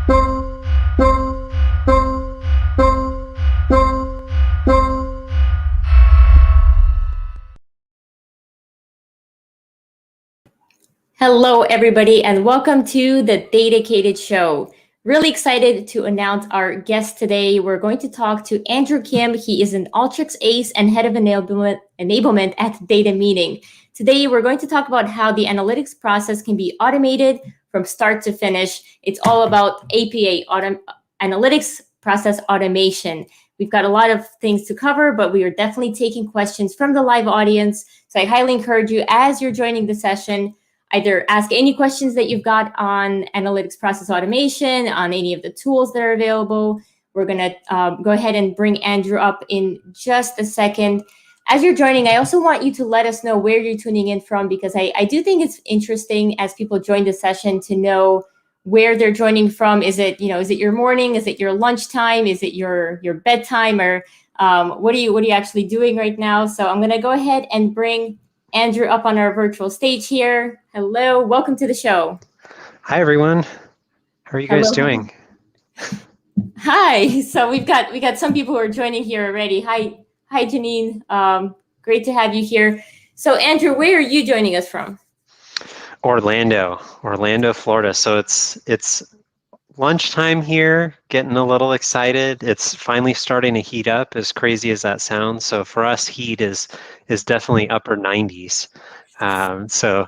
Hello, everybody, and welcome to the Dedicated Show. Really excited to announce our guest today. We're going to talk to Andrew Kim. He is an Alteryx ace and head of enablement at Data Meaning. Today, we're going to talk about how the analytics process can be automated from start to finish. It's all about APA, analytics process automation. We've got a lot of things to cover, but we are definitely taking questions from the live audience. So I highly encourage you, as you're joining the session, either ask any questions that you've got on analytics process automation, on any of the tools that are available. We're going to go ahead and bring Andrew up in just a second. As you're joining, I also want you to let us know where you're tuning in from, because I do think it's interesting as people join the session to know where they're joining from. Is it your morning? Is it your lunchtime? Is it your bedtime? Or what are you actually doing right now? So I'm going to go ahead and bring Andrew up on our virtual stage here. Hello, welcome to the show. Hi, everyone. How are you guys doing? Hi. So we've got some people who are joining here already. Hi, Janine. Great to have you here. So Andrew, where are you joining us from? Orlando, Florida. So it's lunchtime here, getting a little excited. It's finally starting to heat up, as crazy as that sounds. So for us, heat is definitely upper 90s. So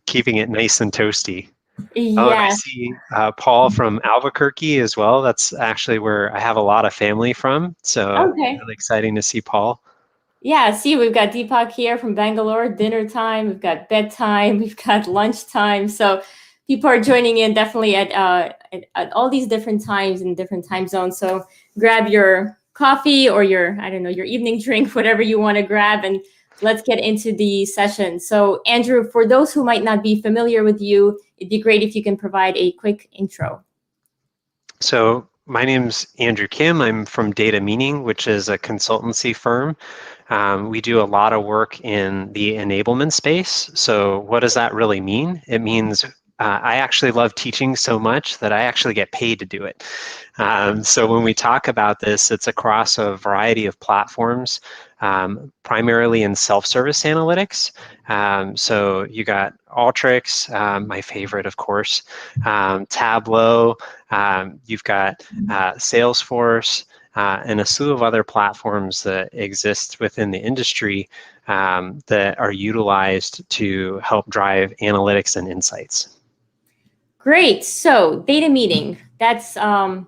keeping it nice and toasty. Yeah. Oh, and I see Paul from Albuquerque as well. That's actually where I have a lot of family from. So really exciting to see Paul. Yeah, see, we've got Deepak here from Bangalore, dinner time, we've got bedtime, we've got lunchtime. So people are joining in definitely at all these different times in different time zones. So grab your coffee or your evening drink, whatever you want to grab, and let's get into the session. So Andrew, for those who might not be familiar with you, it'd be great if you can provide a quick intro. So my name's Andrew Kim. I'm from Data Meaning, which is a consultancy firm. We do a lot of work in the enablement space. So what does that really mean? It means I actually love teaching so much that I actually get paid to do it. So when we talk about this, it's across a variety of platforms, primarily in self-service analytics. So you got Alteryx, my favorite, of course, Tableau, you've got Salesforce, and a slew of other platforms that exist within the industry that are utilized to help drive analytics and insights. Great. So Data Meaning, that's how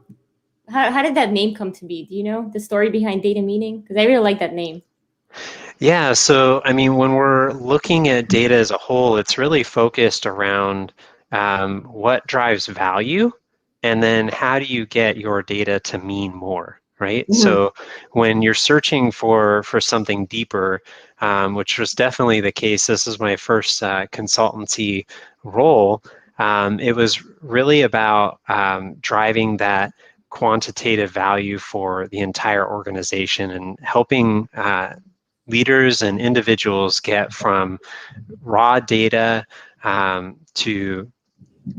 did that name come to be? Do you know the story behind Data Meaning? Because I really like that name. Yeah, so I mean, when we're looking at data as a whole, it's really focused around what drives value, and then how do you get your data to mean more, right? Mm-hmm. So when you're searching for something deeper, which was definitely the case, this is my first consultancy role, it was really about driving that quantitative value for the entire organization and helping leaders and individuals get from raw data to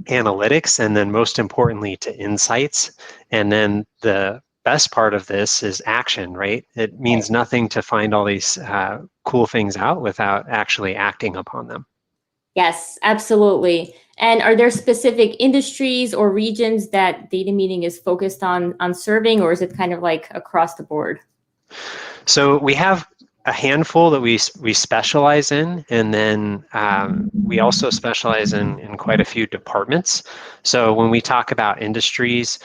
analytics, and then most importantly to insights. And then the best part of this is action, right? It means nothing to find all these cool things out without actually acting upon them. Yes, absolutely. And are there specific industries or regions that Data Meaning is focused on serving, or is it kind of like across the board? So we have a handful that we specialize in, and then we also specialize in quite a few departments. So when we talk about industries,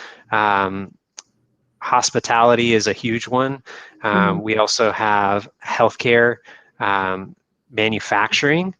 hospitality is a huge one. We also have healthcare, manufacturing,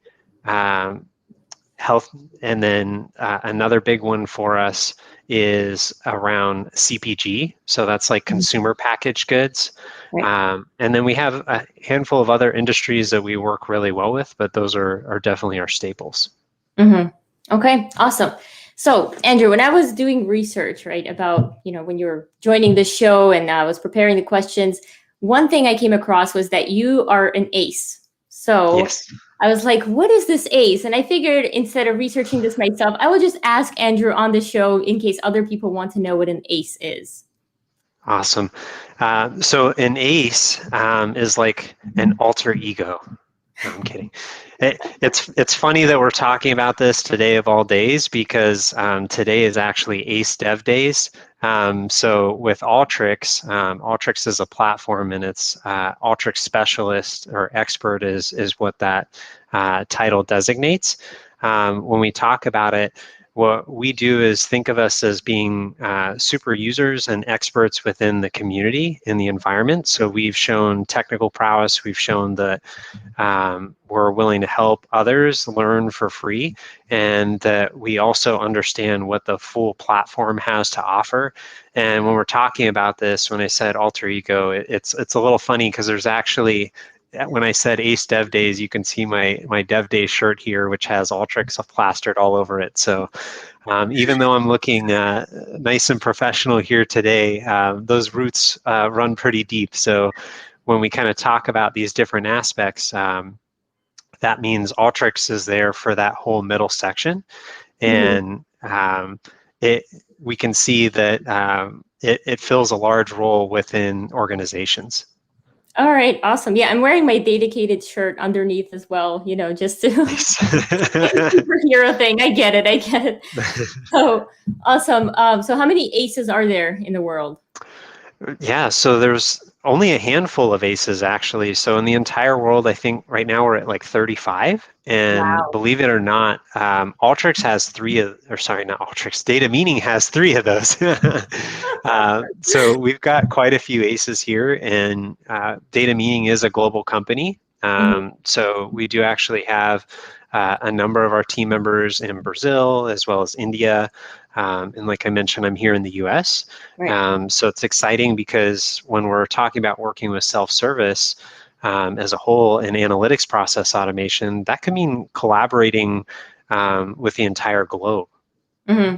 health, and then another big one for us is around CPG. So that's like consumer packaged goods. Right. And then we have a handful of other industries that we work really well with, but those are definitely our staples. Mm-hmm. Okay, awesome. So Andrew, when I was doing research, right, about, when you were joining the show and I was preparing the questions, one thing I came across was that you are an ace. So Yes. I was like, what is this ACE? And I figured instead of researching this myself, I would just ask Andrew on the show in case other people want to know what an ACE is. Awesome. So an ace is like an alter ego. No, I'm kidding. It's funny that we're talking about this today of all days because today is actually Ace Dev Days. So with Alteryx is a platform, and it's Alteryx specialist or expert is what that title designates. When we talk about it, what we do is think of us as being super users and experts within the community in the environment. So we've shown technical prowess, we've shown that we're willing to help others learn for free, and that we also understand what the full platform has to offer. And when we're talking about this, when I said alter ego, it's a little funny because there's actually, when I said Ace Dev Days, you can see my Dev Day shirt here, which has Alteryx plastered all over it. So even though I'm looking nice and professional here today, those roots run pretty deep. So when we kind of talk about these different aspects, that means Alteryx is there for that whole middle section, Mhm. and we can see that it fills a large role within organizations. All right, awesome. Yeah, I'm wearing my dedicated shirt underneath as well, just to Nice. like a superhero thing. I get it. I get it. Oh, awesome. So how many aces are there in the world? Yeah, so there's only a handful of aces actually. So in the entire world, I think right now we're at like 35. And Wow. believe it or not, Alteryx has three of, or sorry, not Alteryx, Data Meaning has three of those. So we've got quite a few aces here, and Data Meaning is a global company. Mhm. So we do actually have a number of our team members in Brazil as well as India. And like I mentioned, I'm here in the US. Right. So it's exciting because when we're talking about working with self-service as a whole in analytics process automation, that could mean collaborating with the entire globe. Hmm.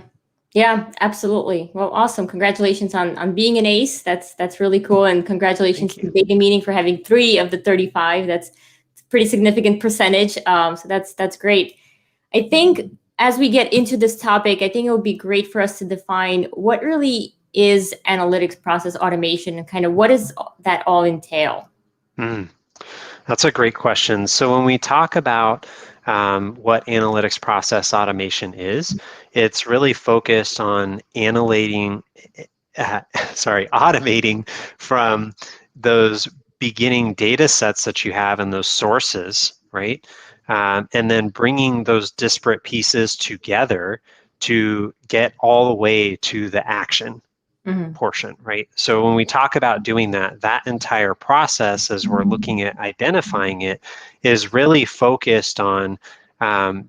Yeah, absolutely. Well, awesome. Congratulations on being an ace. That's really cool. And congratulations Thank to you. Data Meeting for having 3 of the 35. That's a pretty significant percentage. So that's great. I think as we get into this topic, I think it would be great for us to define what really is analytics process automation and kind of what does that all entail? Mm. That's a great question. So when we talk about what analytics process automation is, it's really focused on uh, automating from those beginning data sets that you have and those sources, right? And then bringing those disparate pieces together to get all the way to the action Hmm. portion, right? So when we talk about doing that, that entire process, as we're looking at identifying it, is really focused on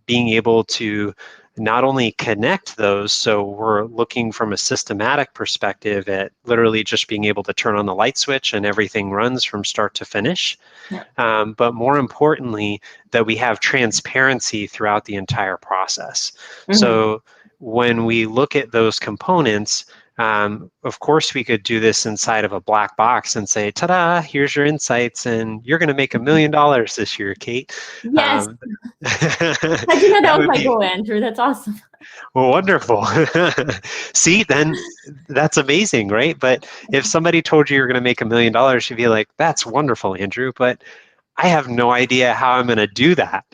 being able to not only connect those, so we're looking from a systematic perspective at literally just being able to turn on the light switch and everything runs from start to finish, Yeah. but more importantly, that we have transparency throughout the entire process. Hmm. So when we look at those components, of course, we could do this inside of a black box and say, ta-da, here's your insights, and you're going to make $1 million this year, Kate. Yes. Um, I think that that was would my be goal, Andrew. That's awesome. well, wonderful. See, then that's amazing, right? But if somebody told you you're going to make $1 million, you'd be like, that's wonderful, Andrew, but I have no idea how I'm going to do that.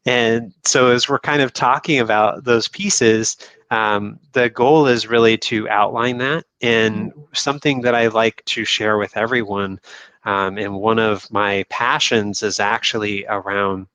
And so, as we're kind of talking about those pieces, the goal is really to outline that. And something that I like to share with everyone, and one of my passions is actually around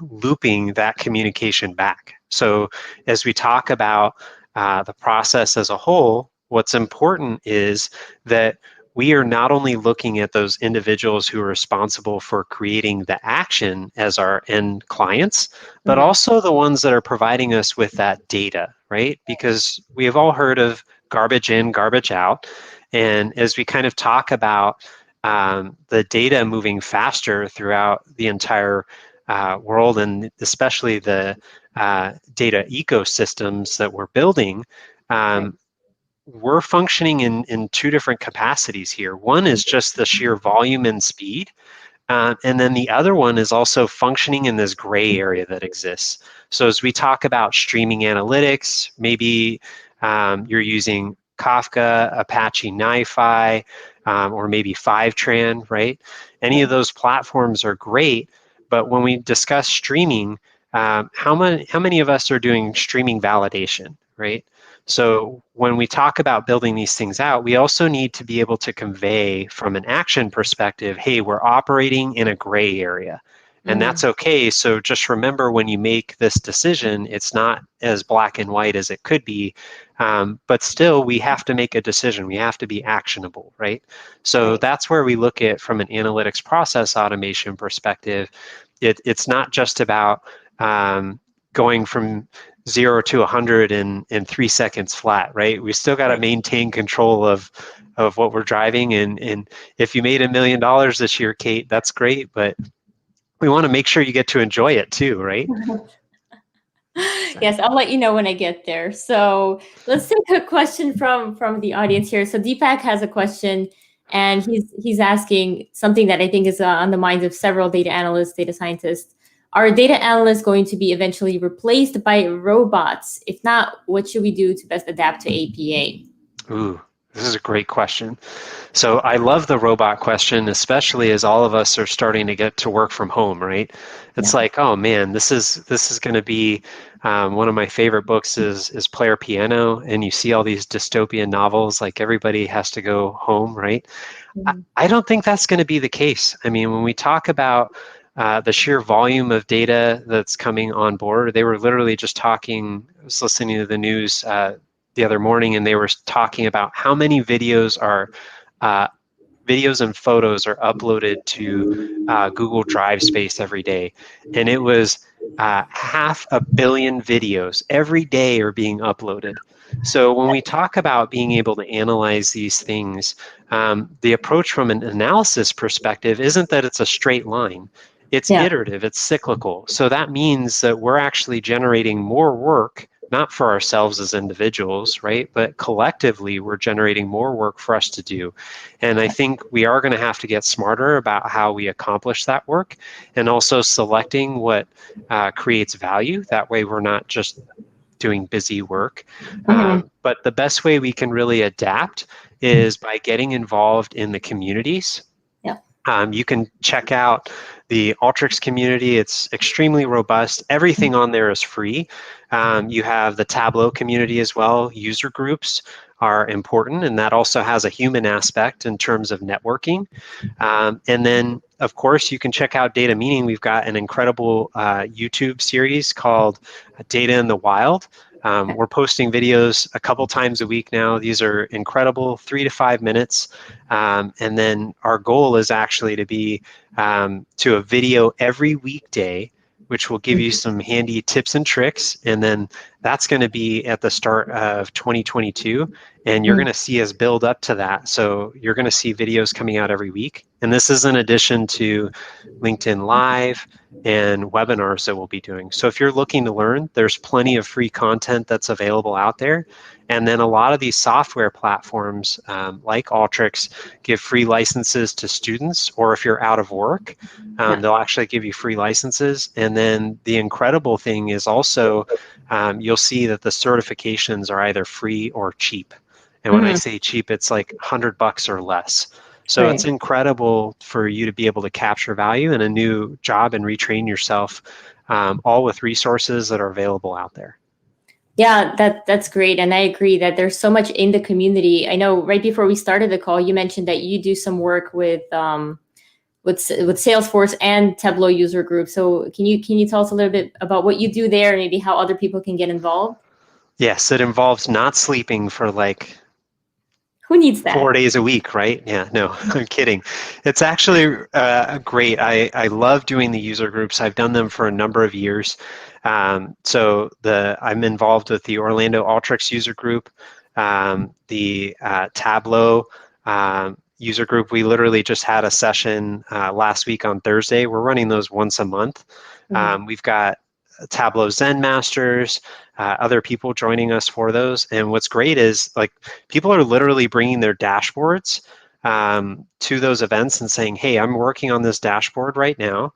looping that communication back. So, as we talk about the process as a whole, what's important is that we are not only looking at those individuals who are responsible for creating the action as our end clients, but Hmm. also the ones that are providing us with that data, right? Because we have all heard of garbage in, garbage out. And as we kind of talk about the data moving faster throughout the entire world, and especially the data ecosystems that we're building, Right. we're functioning in two different capacities here. One is just the sheer volume and speed, And then the other one is also functioning in this gray area that exists. So as we talk about streaming analytics, maybe you're using Kafka, Apache NiFi, or maybe Fivetran, right? Any of those platforms are great, but when we discuss streaming, how many of us are doing streaming validation, right? So when we talk about building these things out, we also need to be able to convey from an action perspective, hey, we're operating in a gray area. And that's okay. So just remember when you make this decision, it's not as black and white as it could be. But still, we have to make a decision. We have to be actionable, right? So that's where we look at from an analytics process automation perspective. It's not just about going from 0 to 100 in 3 seconds flat, right? We still got to maintain control of what we're driving. And if you made $1 million this year, Kate, that's great, but we want to make sure you get to enjoy it too, right? Yes, I'll let you know when I get there. So let's take a question from the audience here. So Deepak has a question, and he's asking something that I think is on the minds of several data analysts, data scientists. Are data analysts going to be eventually replaced by robots? If not, what should we do to best adapt to APA? Ooh, this is a great question. So I love the robot question, especially as all of us are starting to get to work from home, right? It's like, oh man, this is going to be one of my favorite books is Player Piano, and you see all these dystopian novels, like everybody has to go home, right? I don't think that's going to be the case. I mean, when we talk about the sheer volume of data that's coming on board, they were literally just talking. I was listening to the news the other morning, and they were talking about how many uh, videos and photos are uploaded to Google Drive space every day. And it was 500 million videos every day are being uploaded. So when we talk about being able to analyze these things, the approach from an analysis perspective isn't that it's a straight line. It's iterative, it's cyclical. So that means that we're actually generating more work, not for ourselves as individuals, right? But collectively, we're generating more work for us to do. And I think we are going to have to get smarter about how we accomplish that work, and also selecting what creates value. That way, we're not just doing busy work. But the best way we can really adapt is by getting involved in the communities. You can check out the Alteryx community. It's extremely robust. Everything on there is free. You have the Tableau community as well. User groups are important, and that also has a human aspect in terms of networking. And then, of course, you can check out Data Meaning. We've got an incredible YouTube series called Data in the Wild. We're posting videos a couple times a week now. These are incredible, 3 to 5 minutes. And then our goal is actually to be to a video every weekday, which will give you some handy tips and tricks. And then that's going to be at the start of 2022. And you're going to see us build up to that. So you're going to see videos coming out every week. And this is in addition to LinkedIn Live and webinars that we'll be doing. So if you're looking to learn, there's plenty of free content that's available out there. And then a lot of these software platforms like Alteryx give free licenses to students, or if you're out of work, they'll actually give you free licenses. And then the incredible thing is also you'll see that the certifications are either free or cheap. And when I say cheap, it's like $100 or less. So it's incredible for you to be able to capture value in a new job and retrain yourself, all with resources that are available out there. Yeah, that's great. And I agree that there's so much in the community. I know right before we started the call, you mentioned that you do some work with Salesforce and Tableau user group. So can you tell us a little bit about what you do there, and maybe how other people can get involved? Yes, it involves not sleeping for like Who needs that? 4 days a week, right? Yeah, no, I'm kidding. It's actually great. I love doing the user groups. I've done them for a number of years. So I'm involved with the Orlando Alteryx user group, the Tableau user group. We literally just had a session last week on Thursday. We're running those once a month. We've got Tableau Zen Masters, other people joining us for those. And what's great is like people are literally bringing their dashboards to those events and saying, hey, I'm working on this dashboard right now.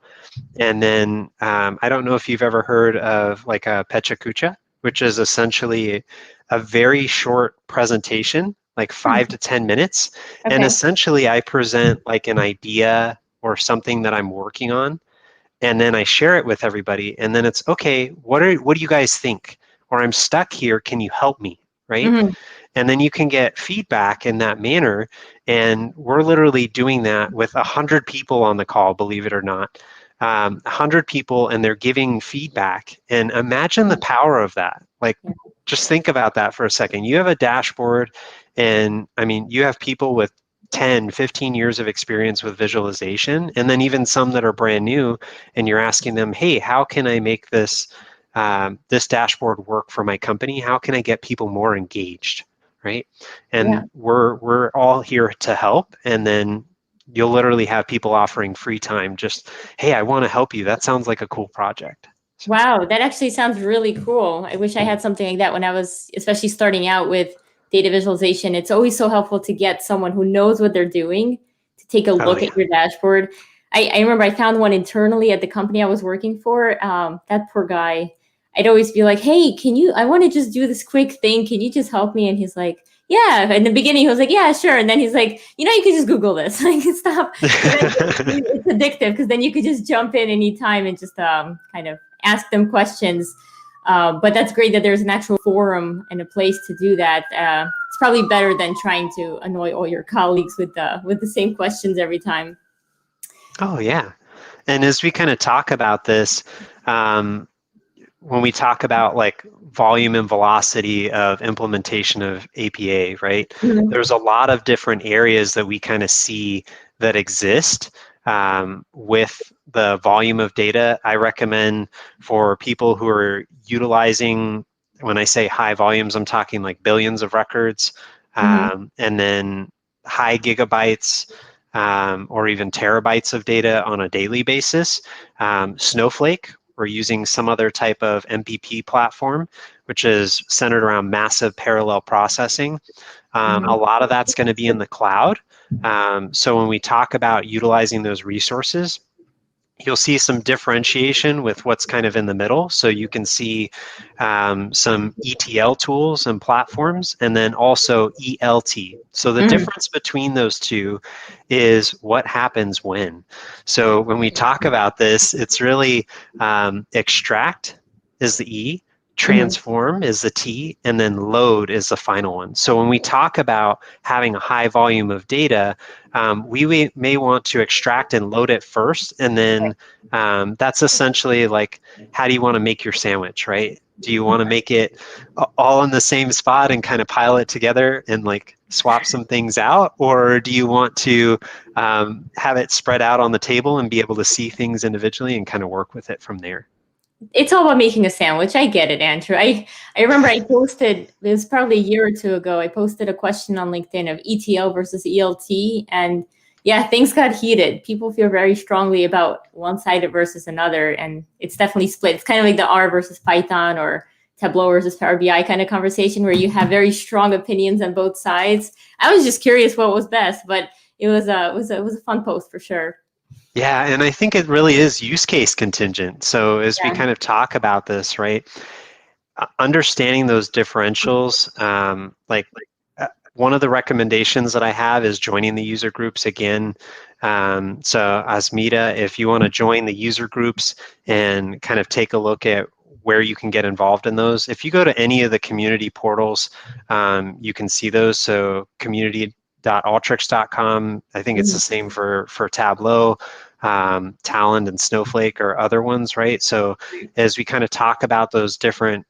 And then I don't know if you've ever heard of like a Pecha Kucha, which is essentially a very short presentation, like Hmm. 5 to 10 minutes. And Okay. essentially I present like an idea or something that I'm working on, and then I share it with everybody. And then it's, okay, what do you guys think? Or I'm stuck here, can you help me? Right? Hmm. And then you can get feedback in that manner. And we're literally doing that with 100 people on the call, believe it or not. 100 people, and they're giving feedback. And imagine the power of that. Like, Yeah. just think about that for a second. You have a dashboard, and I mean, you have people with 10, 15 years of experience with visualization, and then even some that are brand new, and you're asking them, hey, how can I make this dashboard work for my company? How can I get people more engaged? Right? Yeah. And we're all here to help. And then you'll literally have people offering free time. Just, hey, I want to help you. That sounds like a cool project. So, Wow, that actually sounds really cool. I wish I had something like that when I was especially starting out with data visualization. It's always so helpful to get someone who knows what they're doing to take a oh look at yeah. your dashboard. I remember I found one internally at the company I was working for. That poor guy, I'd always be like, hey, I want to just do this quick thing. Can you just help me? And he's like, yeah. In the beginning, he was like, yeah, sure. And then he's like, you can just Google this. Like, stop. It's addictive because then you could just jump in anytime and just kind of ask them questions. But that's great that there's an actual forum and a place to do that. It's probably better than trying to annoy all your colleagues with the same questions every time. Oh yeah. And as we kind of talk about this, um, when we talk about like volume and velocity of implementation of APA, right? Mhm. There's a lot of different areas that we kind of see that exist with the volume of data. I recommend for people who are utilizing, when I say high volumes, I'm talking like billions of records, Mhm. and then high gigabytes. Or even terabytes of data on a daily basis. Snowflake, we're using some other type of MPP platform, which is centered around massive parallel processing. A Mhm. lot of that's going to be in the cloud. So when we talk about utilizing those resources, you'll see some differentiation with what's kind of in the middle. So you can see some ETL tools and platforms, and then also ELT. So the Mhm. difference between those two is what happens when. So when we talk about this, it's really extract is the E, Mhm. transform is the T, and then load is the final one. So when we talk about having a high volume of data, we may want to extract and load it first, and then that's essentially like, how do you want to make your sandwich, right? Do you want to make it all in the same spot and kind of pile it together and like swap some things out, or do you want to have it spread out on the table and be able to see things individually and kind of work with it from there? It's all about making a sandwich. I get it, Andrew. I remember I posted, it was probably a year or two ago, I posted a question on LinkedIn of ETL versus ELT. And yeah, things got heated. People feel very strongly about one side versus another. And it's definitely split. It's kind of like the R versus Python or Tableau versus Power BI kind of conversation where you have very strong opinions on both sides. I was just curious what was best, but it was a fun post for sure. Yeah, and I think it really is use case contingent. So as we Yeah. kind of talk about this, right, understanding those differentials, like one of the recommendations that I have is joining the user groups again. So Asmita, if you want to join the user groups and kind of take a look at where you can get involved in those, if you go to any of the community portals, you can see those. So community.alteryx.com, I think it's the Mhm. same for Tableau, Talend and Snowflake or other ones, right? So as we kind of talk about those different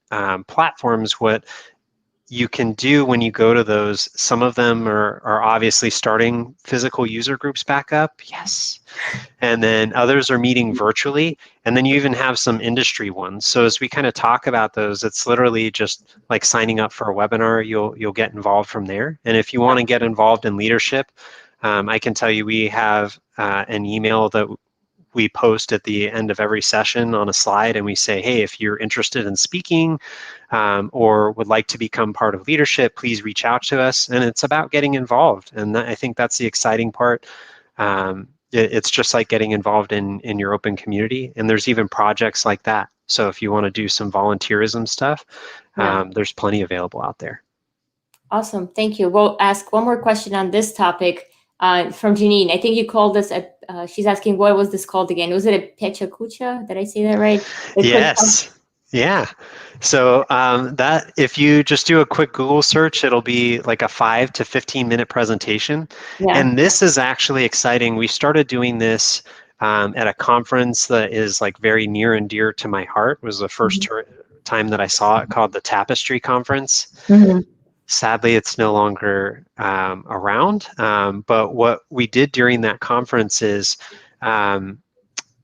platforms, what you can do when you go to those, some of them are obviously starting physical user groups back up, yes. And then others are meeting virtually, and then you even have some industry ones. So as we kind of talk about those, it's literally just like signing up for a webinar. You'll get involved from there. And if you want to get involved in leadership, I can tell you we have an email that we post at the end of every session on a slide, and we say, hey, if you're interested in speaking or would like to become part of leadership, please reach out to us. And it's about getting involved. And I think that's the exciting part. It's just like getting involved in your open community. And there's even projects like that. So if you want to do some volunteerism stuff, there's plenty available out there. Awesome. Thank you. We'll ask one more question on this topic from Janine. I think you called us she's asking, what was this called again? Was it a pecha kucha? Did I say that right? Yes. Yeah. So that if you just do a quick Google search, it'll be like a 5 to 15 minute presentation. Yeah. And this is actually exciting. We started doing this at a conference that is like very near and dear to my heart. It was the first time that I saw it, called the Tapestry Conference. Sadly, it's no longer around. But what we did during that conference is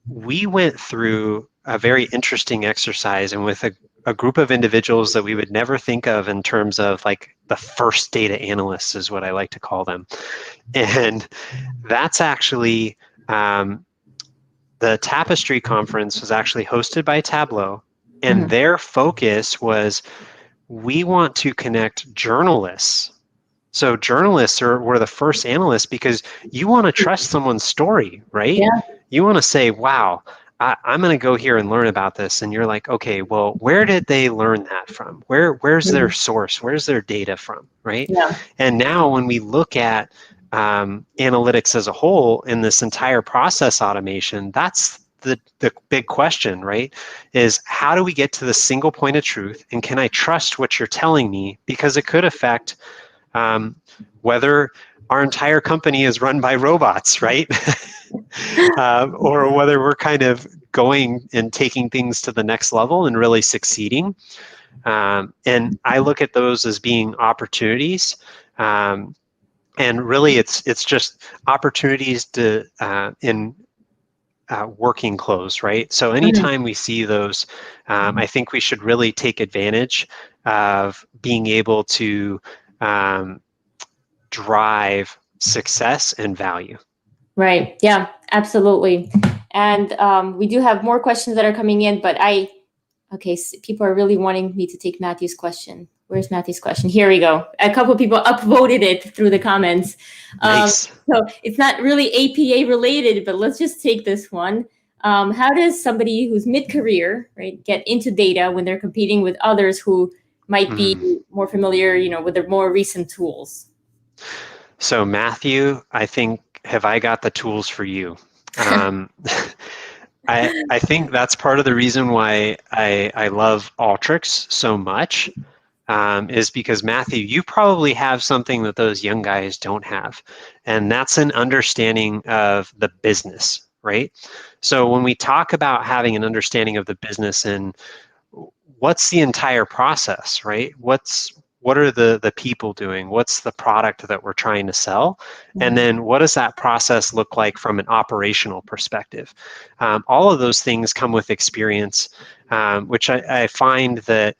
we went through a very interesting exercise, and with a group of individuals that we would never think of in terms of like the first data analysts is what I like to call them. And that's actually, the Tapestry Conference was actually hosted by Tableau, and their focus was, we want to connect journalists. So journalists were the first analysts, because you want to trust someone's story, right? Yeah. You want to say, wow, I'm going to go here and learn about this. And you're like, okay, well, where did they learn that from? Where's their source? Where's their data from, right? Yeah. And now when we look at analytics as a whole in this entire process automation, that's the big question, right? Is how do we get to the single point of truth? And can I trust what you're telling me? Because it could affect whether our entire company is run by robots, right? Or whether we're kind of going and taking things to the next level and really succeeding. And I look at those as being opportunities. And really, it's just opportunities to in working clothes, right? So anytime we see those, I think we should really take advantage of being able to drive success and value. Right. Yeah, absolutely. And we do have more questions that are coming in, but people are really wanting me to take Matthew's question. Where's Matthew's question? Here we go. A couple of people upvoted it through the comments. Nice. So it's not really APA related, but let's just take this one. How does somebody who's mid-career, right, get into data when they're competing with others who might be more familiar, with the more recent tools? So Matthew, I think, have I got the tools for you? I think that's part of the reason why I love Alteryx so much, is because, Matthew, you probably have something that those young guys don't have, and that's an understanding of the business, right? So when we talk about having an understanding of the business and what's the entire process, right? What are the people doing? What's the product that we're trying to sell? And then what does that process look like from an operational perspective? All of those things come with experience, which I find that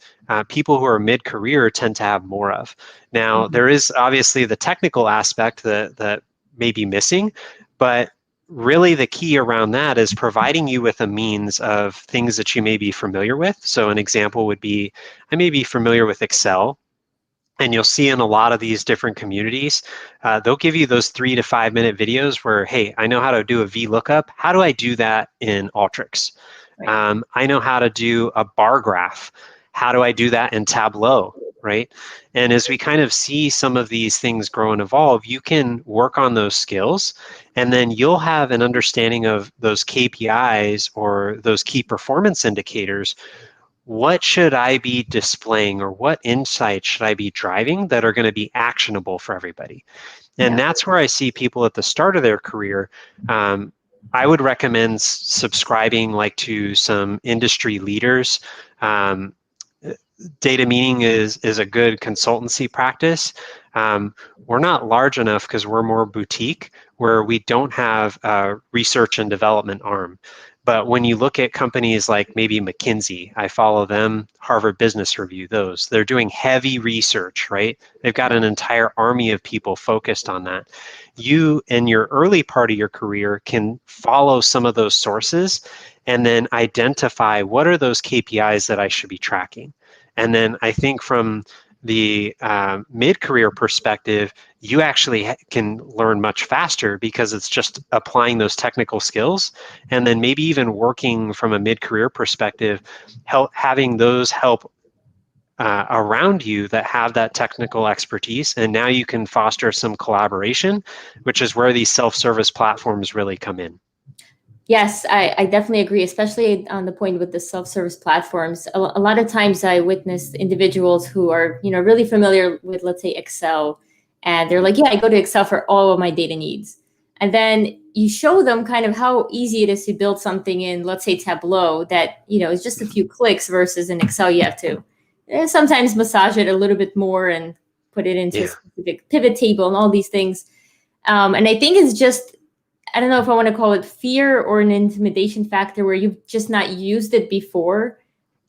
people who are mid-career tend to have more of. Now, there is obviously the technical aspect that may be missing, but really the key around that is providing you with a means of things that you may be familiar with. So an example would be, I may be familiar with Excel, and you'll see in a lot of these different communities, they'll give you those 3 to 5 minute videos where, hey, I know how to do a VLOOKUP. How do I do that in Alteryx? Right. I know how to do a bar graph. How do I do that in Tableau, right? And as we kind of see some of these things grow and evolve, you can work on those skills, and then you'll have an understanding of those KPIs or those key performance indicators. What should I be displaying, or what insights should I be driving that are going to be actionable for everybody? And that's where I see people at the start of their career. I would recommend subscribing to some industry leaders. Data Meaning is a good consultancy practice. We're not large enough because we're more boutique, where we don't have a research and development arm. But when you look at companies like maybe McKinsey, I follow them, Harvard Business Review, those, they're doing heavy research, right? They've got an entire army of people focused on that. You, in your early part of your career, can follow some of those sources and then identify what are those KPIs that I should be tracking. And then I think from the mid-career perspective, you actually can learn much faster because it's just applying those technical skills, and then maybe even working from a mid-career perspective, having those help around you that have that technical expertise, and now you can foster some collaboration, which is where these self-service platforms really come in. Yes, I definitely agree, especially on the point with the self-service platforms. A lot of times I witness individuals who are, really familiar with, let's say, Excel, and they're like, yeah, I go to Excel for all of my data needs. And then you show them kind of how easy it is to build something in, let's say, Tableau that, is just a few clicks versus in Excel you have to sometimes massage it a little bit more and put it into a Yeah. specific pivot table and all these things. And I think it's just, I don't know if I want to call it fear or an intimidation factor where you've just not used it before.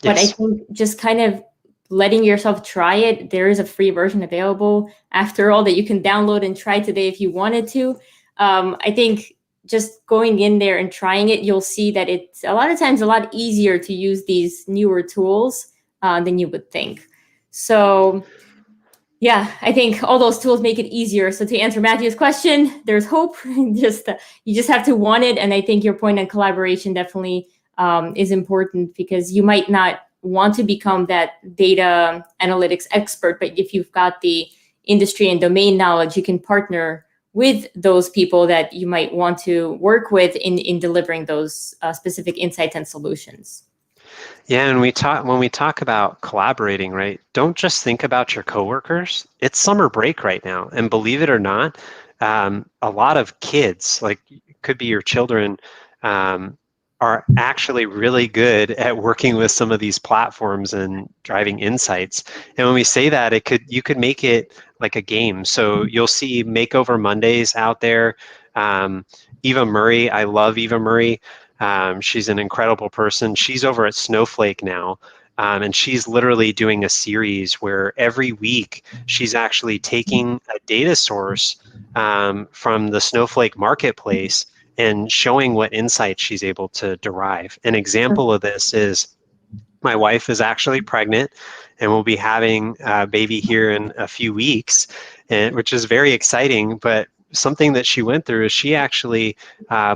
But I Yes. think just kind of letting yourself try it. There is a free version available, after all, that you can download and try today if you wanted to. I think just going in there and trying it, you'll see that it's a lot of times a lot easier to use these newer tools than you would think. So yeah, I think all those tools make it easier. So to answer Matthew's question, there's hope. Just you just have to want it, and I think your point on collaboration definitely is important, because you might not want to become that data analytics expert, but if you've got the industry and domain knowledge, you can partner with those people that you might want to work with in delivering those specific insights and solutions. Yeah, and when we talk about collaborating, right? Don't just think about your coworkers. It's summer break right now, and believe it or not, a lot of kids, like could be your children, um, are actually really good at working with some of these platforms and driving insights. And when we say that, you could make it like a game. So you'll see Makeover Mondays out there. Eva Murray, I love Eva Murray. She's an incredible person. She's over at Snowflake now, and she's literally doing a series where every week she's actually taking a data source from the Snowflake marketplace and showing what insights she's able to derive. An example of this is my wife is actually pregnant, and we'll be having a baby here in a few weeks, which is very exciting. But something that she went through is she actually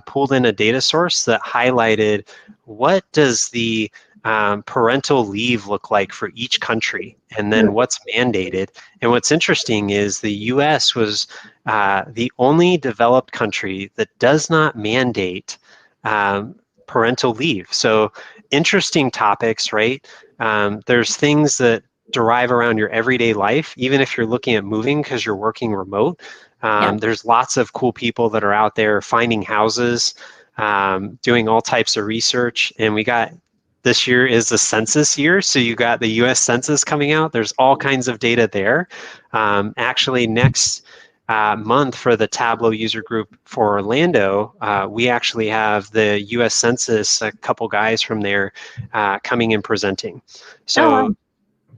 pulled in a data source that highlighted what does the parental leave look like for each country, and then what's mandated. And what's interesting is the US was the only developed country that does not mandate parental leave. So interesting topics, right? There's things that derive around your everyday life, even if you're looking at moving because you're working remote. Yeah. There's lots of cool people that are out there finding houses, doing all types of research. And we got this year is the census year, so you got the US Census coming out. There's all kinds of data there. Actually, next month for the Tableau user group for Orlando, we actually have the US Census, a couple guys from there coming and presenting. Oh, wow. So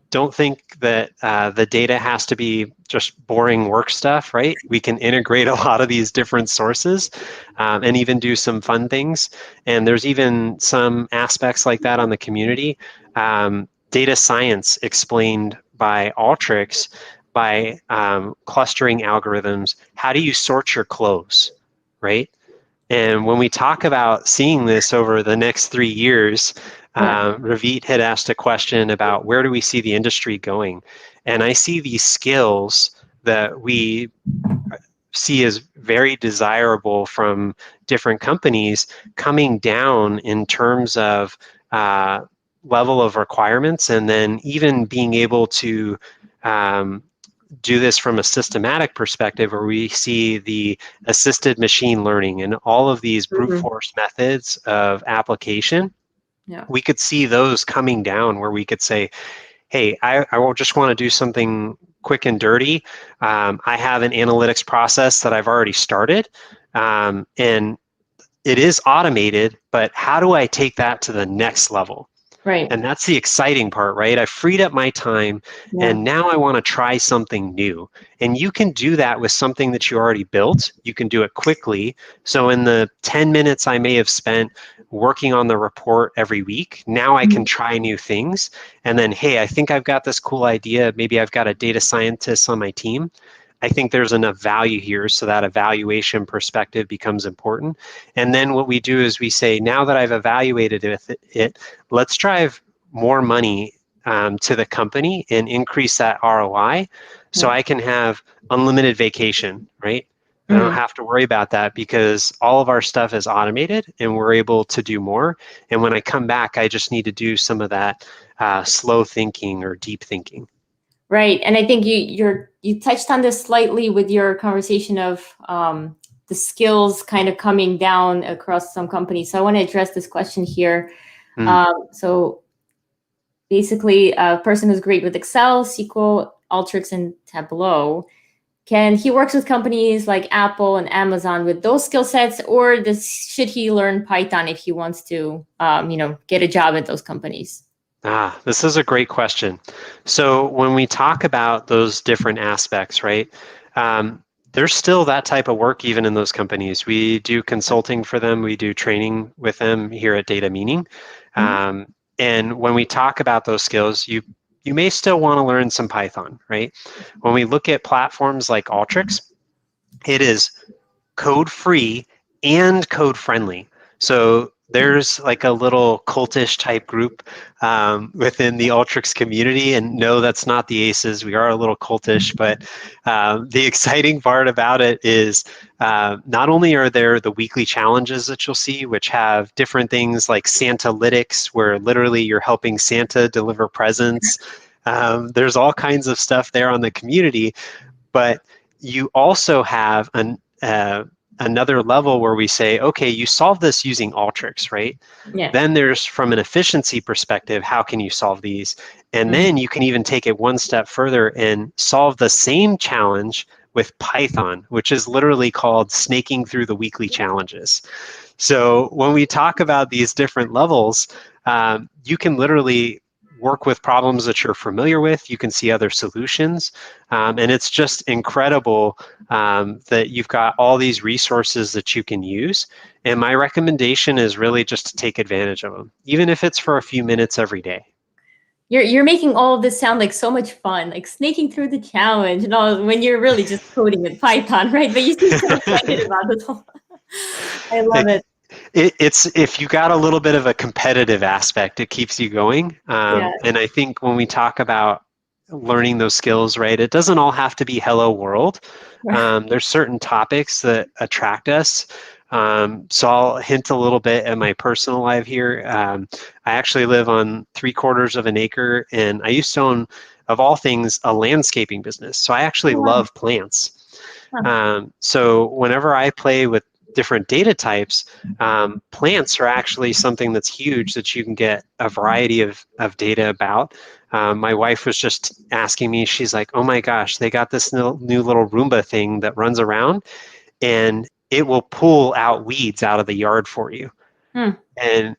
don't think that the data has to be just boring work stuff, right? We can integrate a lot of these different sources and even do some fun things. And there's even some aspects like that on the community. Data science explained by Alteryx by clustering algorithms. How do you sort your clothes, right? And when we talk about seeing this over the next 3 years, Ravit had asked a question about where do we see the industry going? And I see these skills that we see as very desirable from different companies coming down in terms of level of requirements, and then even being able to do this from a systematic perspective, where we see the assisted machine learning and all of these brute force methods of application. Yeah. We could see those coming down where we could say, hey, I will just want to do something quick and dirty. I have an analytics process that I've already started. And it is automated, but how do I take that to the next level? Right. And that's the exciting part, right? I freed up my time Yeah. and now I want to try something new. And you can do that with something that you already built. You can do it quickly. So in the 10 minutes I may have spent working on the report every week, now I can Mhm. try new things. And then, hey, I think I've got this cool idea. Maybe I've got a data scientist on my team. I think there's enough value here so that evaluation perspective becomes important. And then what we do is we say, now that I've evaluated it, let's drive more money to the company and increase that ROI so Yeah. I can have unlimited vacation, right? I don't Mhm. have to worry about that because all of our stuff is automated and we're able to do more. And when I come back, I just need to do some of that slow thinking or deep thinking. Right. And I think you touched on this slightly with your conversation of the skills kind of coming down across some companies. So I want to address this question here. Mm. So basically, a person who's great with Excel, SQL, Alteryx, and Tableau, he works with companies like Apple and Amazon with those skill sets, or should he learn Python if he wants to, get a job at those companies? This is a great question. So when we talk about those different aspects, right, there's still that type of work even in those companies. We do consulting for them. We do training with them here at Data Meaning. Mhm. And when we talk about those skills, you may still want to learn some Python, right? When we look at platforms like Alteryx, it is code free and code friendly. So there's like a little cultish type group within the Ultrix community, and no, that's not the Aces. We are a little cultish, but the exciting part about it is not only are there the weekly challenges that you'll see, which have different things like Santalytics, where literally you're helping Santa deliver presents. There's all kinds of stuff there on the community, but you also have another level where we say, okay, you solve this using Alteryx, right? Yeah. Then there's, from an efficiency perspective, how can you solve these? And Mhm. then you can even take it one step further and solve the same challenge with Python, which is literally called snaking through the weekly challenges. So when we talk about these different levels, you can literally work with problems that you're familiar with. You can see other solutions. And it's just incredible that you've got all these resources that you can use. And my recommendation is really just to take advantage of them, even if it's for a few minutes every day. You're making all of this sound like so much fun, like snaking through the challenge and all when you're really just coding with Python, right? But you seem so excited about this whole. I love it. It's if you got a little bit of a competitive aspect, it keeps you going. Yeah. And I think when we talk about learning those skills, right, it doesn't all have to be hello world. There's certain topics that attract us. So I'll hint a little bit at my personal life here. I actually live on 3/4 of an acre, and I used to own, of all things, a landscaping business. So I actually Oh, wow. love plants. Huh. So whenever I play with different data types, plants are actually something that's huge that you can get a variety of data about. My wife was just asking me, she's like, oh my gosh, they got this new little Roomba thing that runs around and it will pull out weeds out of the yard for you. Hmm.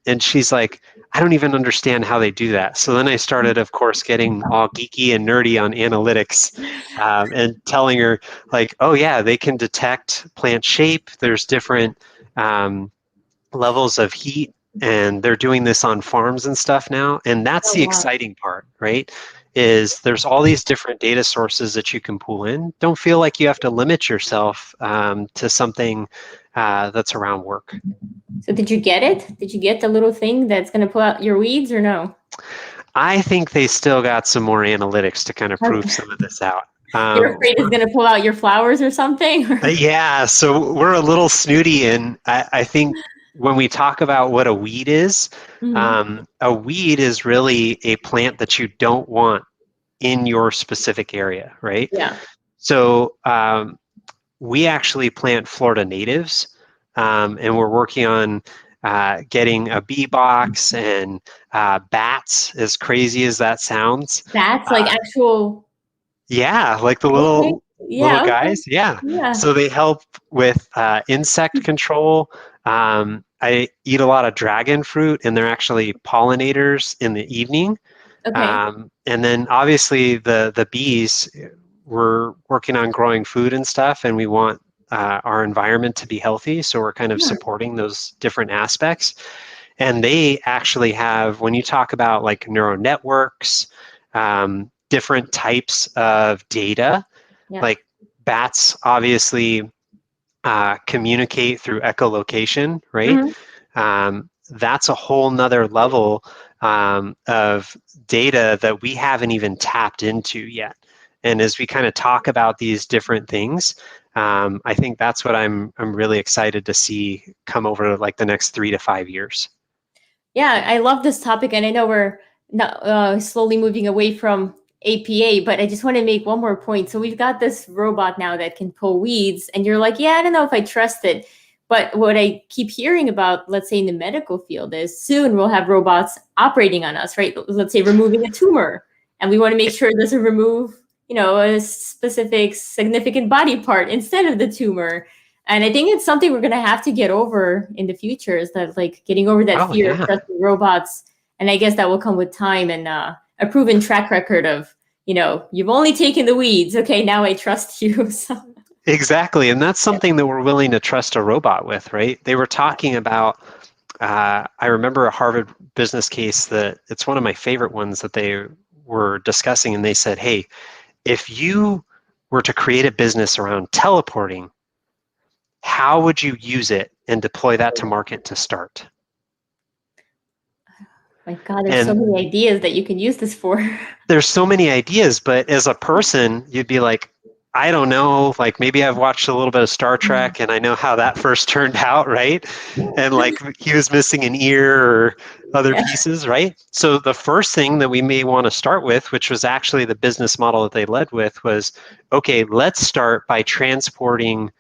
And she's like, I don't even understand how they do that. So then I started, of course, getting all geeky and nerdy on analytics, and telling her like, oh yeah, they can detect plant shape. There's different levels of heat, and they're doing this on farms and stuff now. And that's Oh, the wow. exciting part, right? Is there's all these different data sources that you can pull in. Don't feel like you have to limit yourself to something that's around work. So did you get it? Did you get the little thing that's going to pull out your weeds or no? I think they still got some more analytics to kind of prove Okay. some of this out. You're afraid it's going to pull out your flowers or something? Yeah, so we're a little snooty, and I think when we talk about what Mhm. a weed is really a plant that you don't want in your specific area, right? Yeah. So we actually plant Florida natives, and we're working on getting a bee box and bats, as crazy as that sounds. That's like Uh, actual. yeah, like the Okay. little Yeah. Okay. guys. Yeah. Yeah. So they help with insect control. I eat a lot of dragon fruit, and they're actually pollinators in the evening. Okay. And then obviously the bees, we're working on growing food and stuff, and we want our environment to be healthy. So we're kind of Yeah. supporting those different aspects. And they actually have, when you talk about like neural networks, different types of data, Yeah. like bats obviously communicate through echolocation, right? Mhm. That's a whole nother level of data that we haven't even tapped into yet. And as we kind of talk about these different things, I think that's what I'm really excited to see come over like the next 3 to 5 years. Yeah, I love this topic, and I know we're not, slowly moving away from APA, but I just want to make one more point. So we've got this robot now that can pull weeds, and you're like, yeah, I don't know if I trust it. But what I keep hearing about, let's say in the medical field, is soon we'll have robots operating on us, right? Let's say removing a tumor, and we want to make sure it doesn't remove, a specific significant body part instead of the tumor. And I think it's something we're going to have to get over in the future, is that like getting over that Oh fear of yeah, trusting robots. And I guess that will come with time and a proven track record of, you've only taken the weeds. Okay, now I trust you. So, exactly. And that's something that we're willing to trust a robot with, right? They were talking about, I remember a Harvard business case that it's one of my favorite ones that they were discussing, and they said, hey, if you were to create a business around teleporting, how would you use it and deploy that to market to start? my God, there's so And many ideas that you can use this for. there's so many ideas, but as a person, you'd be like, I don't know, like maybe I've watched a little bit of Star Trek and I know how that first turned out, right? And like he was missing an ear or other Yeah. pieces, right? So the first thing that we may want to start with, which was actually the business model that they led with, was okay, let's start by transporting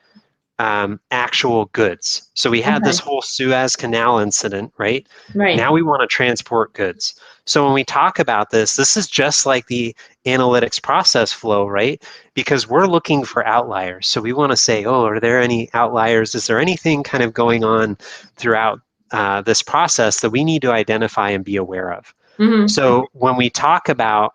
actual goods. So we had this Okay. whole Suez Canal incident, right? Right. Now we want to transport goods. So when we talk about this, this is just like the analytics process flow, right? Because we're looking for outliers. So we want to say, oh, are there any outliers? Is there anything kind of going on throughout this process that we need to identify and be aware of? Hmm. So when we talk about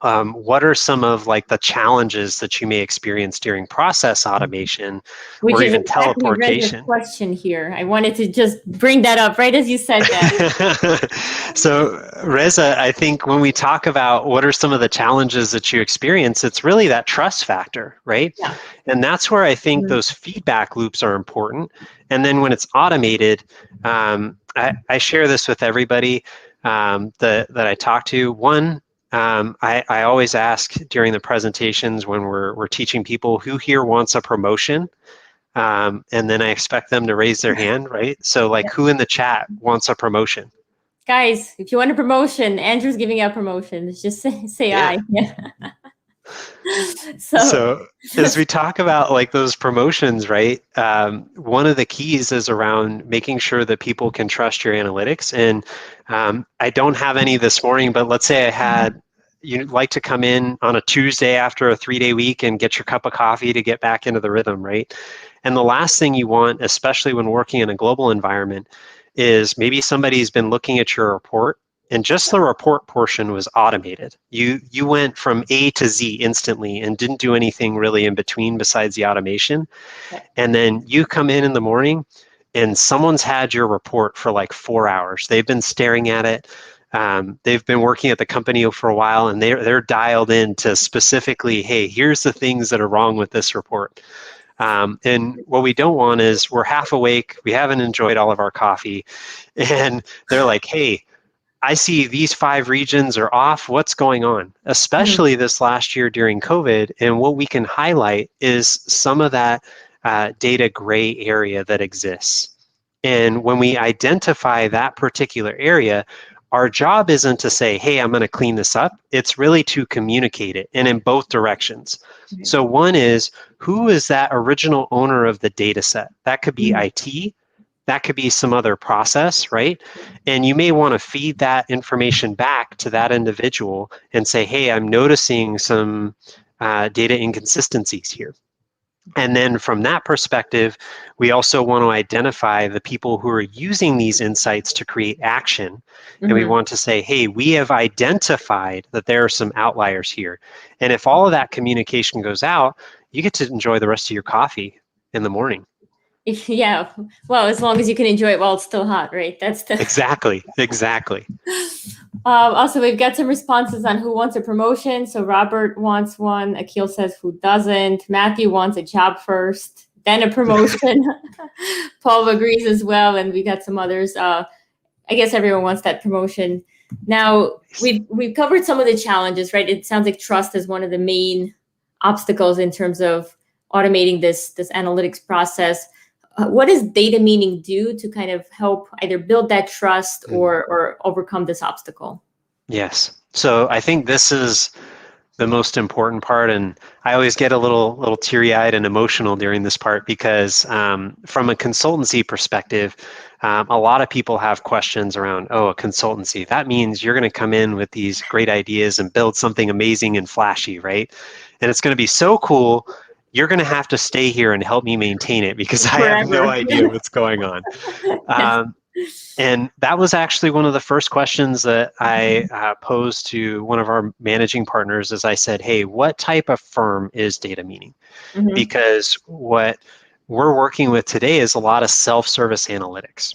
what are some of like the challenges that you may experience during process automation Which or is even exactly Reza's teleportation? question here. I wanted to just bring that up right as you said that. So, Reza, I think when we talk about what are some of the challenges that you experience, it's really that trust factor, right? Yeah. And that's where I think Mhm. those feedback loops are important. And then when it's automated, I share this with everybody that I talk to. One, I always ask during the presentations when we're teaching people who here wants a promotion, and then I expect them to raise their hand, right? So like who in the chat wants a promotion? Guys, if you want a promotion, Andrew's giving out promotions. Just say Yeah. aye. Yeah. So, So as we talk about like those promotions, right? One of the keys is around making sure that people can trust your analytics. And I don't have any this morning, but let's say I had, you'd like to come in on a Tuesday after a 3-day week and get your cup of coffee to get back into the rhythm, right? And the last thing you want, especially when working in a global environment, is maybe somebody's been looking at your report and just the report portion was automated. You went from A to Z instantly and didn't do anything really in between besides the automation. And then you come in the morning and someone's had your report for like 4 hours. They've been staring at it. They've been working at the company for a while and they're dialed in to specifically, hey, here's the things that are wrong with this report. And what we don't want is we're half awake, we haven't enjoyed all of our coffee, and they're like, hey, I see these 5 regions are off. What's going on? mhm, Especially this last year during COVID. And what we can highlight is some of that data gray area that exists. And when we identify that particular area, our job isn't to say, hey, I'm going to clean this up. It's really to communicate it and in both directions. So one is, who is that original owner of the data set? That could be mhm, IT, that could be some other process, right? And you may want to feed that information back to that individual and say, hey, I'm noticing some data inconsistencies here. And then from that perspective, we also want to identify the people who are using these insights to create action. And we Mm-hmm. want to say, hey, we have identified that there are some outliers here. And if all of that communication goes out, you get to enjoy the rest of your coffee in the morning. Yeah. Well, as long as you can enjoy it while it's still hot, right? That's the. Exactly, exactly. Also, we've got some responses on who wants a promotion. So Robert wants one. Akil says who doesn't. Matthew wants a job first, then a promotion. Paul agrees as well, and we got some others. I guess everyone wants that promotion. Now we've covered some of the challenges, right? It sounds like trust is one of the main obstacles in terms of automating this analytics process. What does data meaning do to kind of help either build that trust or overcome this obstacle? Yes. So I think this is the most important part, and I always get a little teary-eyed and emotional during this part because from a consultancy perspective, a lot of people have questions around, oh, a consultancy. That means you're going to come in with these great ideas and build something amazing and flashy, right? And it's going to be so cool. You're going to have to stay here and help me maintain it because I have no Forever. idea what's going on. Yes. And that was actually one of the first questions that I posed to one of our managing partners as I said, hey, what type of firm is data meaning? Mm-hmm. Because what we're working with today is a lot of self-service analytics.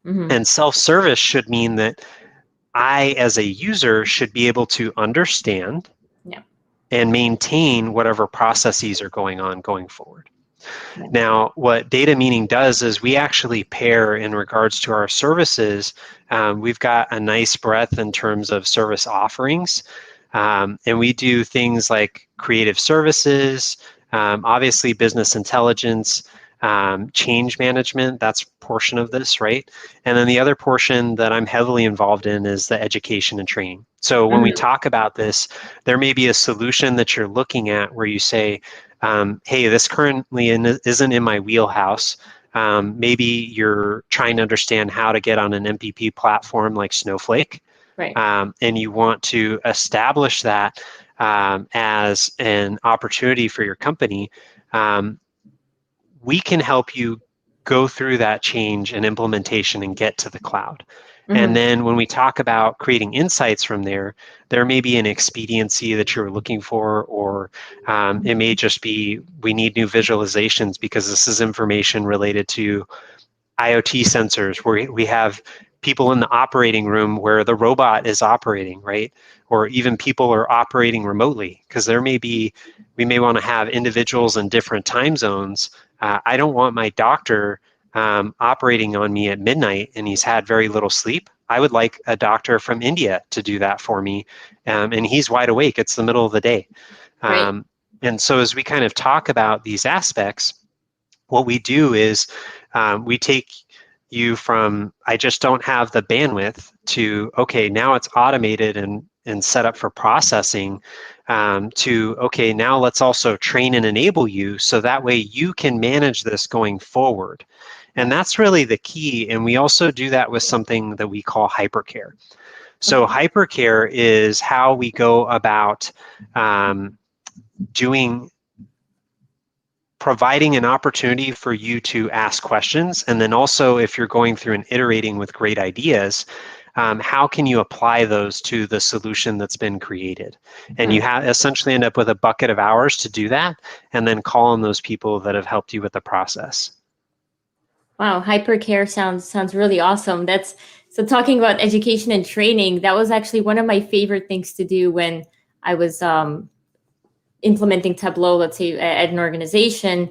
Mm-hmm. And self-service should mean that I, as a user, should be able to understand Yeah. and maintain whatever processes are going on going forward. Yeah. Now, what data meaning does is we actually pair in regards to our services. We've got a nice breadth in terms of service offerings. And we do things like creative services, obviously business intelligence, change management, that's a portion of this, right? And then the other portion that I'm heavily involved in is the education and training. So when we Mm-hmm. talk about this, there may be a solution that you're looking at where you say, hey, this currently isn't in my wheelhouse. Maybe you're trying to understand how to get on an MPP platform like Snowflake, Right. and you want to establish that as an opportunity for your company. We can help you go through that change and implementation and get to the cloud. And Mm-hmm. then when we talk about creating insights from there, there may be an expediency that you're looking for, or it may just be we need new visualizations because this is information related to IoT sensors where we have people in the operating room where the robot is operating, right? Or even people are operating remotely because we may want to have individuals in different time zones. I don't want my doctor operating on me at midnight and he's had very little sleep. I would like a doctor from India to do that for me, and he's wide awake. It's the middle of the day. Right. And so as we kind of talk about these aspects, what we do is we take you from I just don't have the bandwidth to okay, now it's automated and set up for processing, to okay, now let's also train and enable you so that way you can manage this going forward. And that's really the key. And we also do that with something that we call hypercare. So Okay. hypercare is how we go about doing providing an opportunity for you to ask questions. And then also, if you're going through and iterating with great ideas, how can you apply those to the solution that's been created? And you essentially end up with a bucket of hours to do that, and then call on those people that have helped you with the process. Wow, hypercare sounds really awesome. That's so talking about education and training, that was actually one of my favorite things to do when I was implementing Tableau, let's say at an organization.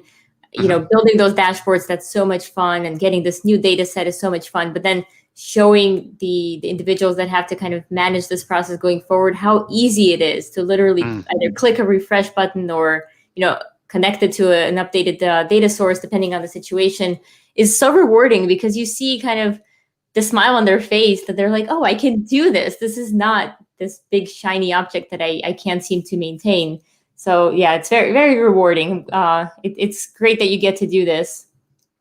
Mm-hmm. Building those dashboards, that's so much fun, and getting this new data set is so much fun. But then showing the individuals that have to kind of manage this process going forward, how easy it is to literally either click a refresh button or, connect it to an updated data source, depending on the situation, is so rewarding because you see kind of the smile on their face that they're like, oh, I can do this. This is not this big shiny object that I can't seem to maintain. So yeah, it's very, very rewarding. It's great that you get to do this.